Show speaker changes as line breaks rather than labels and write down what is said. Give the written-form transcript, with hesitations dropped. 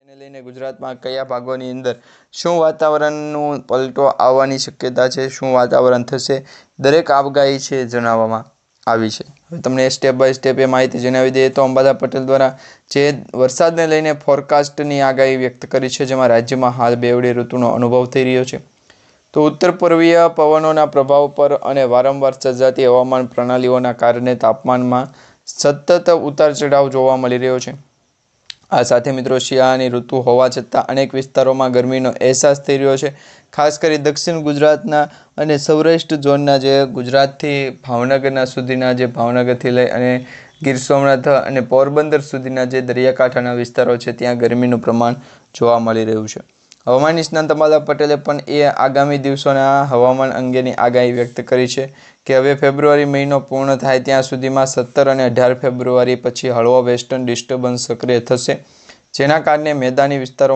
એને લઈને ગુજરાતમાં કયા ભાગોની અંદર શું વાતાવરણનું પલટો આવવાની શક્યતા છે, શું વાતાવરણ થશે, દરેક આગાહી છે જણાવવામાં આવી છે. હવે તમને સ્ટેપ બાય સ્ટેપ એ માહિતી જણાવી દઈએ તો અંબાદાસ પટેલ દ્વારા જે વરસાદને લઈને ફોરકાસ્ટની આગાહી વ્યક્ત કરી છે, જેમાં રાજ્યમાં હાલ બેવડી ઋતુનો અનુભવ થઈ રહ્યો છે. તો ઉત્તર પૂર્વીય પવનોના પ્રભાવ પર અને વારંવાર સર્જાતી હવામાન પ્રણાલીઓના કારણે તાપમાનમાં સતત ઉતાર ચઢાવ જોવા મળી રહ્યો છે. આ સાથે મિત્રો શિયાળાની ઋતુ હોવા છતાં અનેક વિસ્તારોમાં ગરમીનો અહેસાસ થઈ રહ્યો છે. ખાસ કરી દક્ષિણ ગુજરાતના અને સૌરાષ્ટ્ર ઝોનના જે ગુજરાતથી ભાવનગરના સુધીના જે ભાવનગરથી લઈ અને ગીર સોમનાથ અને પોરબંદર સુધીના જે દરિયાકાંઠાના વિસ્તારો છે ત્યાં ગરમીનું પ્રમાણ જોવા મળી રહ્યું છે. હવામાન નિષ્ણાત અંબાદાસ પટેલે પણ એ આગામી દિવસોના હવામાન અંગેની આગાહી વ્યક્ત કરી છે કે હવે ફેબ્રુઆરી મહિનો પૂર્ણ થાય ત્યાં સુધીમાં 17 અને 18 ફેબ્રુઆરી પછી હળવો વેસ્ટર્ન ડિસ્ટર્બન્સ સક્રિય થશે, જેના કારણે મેદાની વિસ્તારો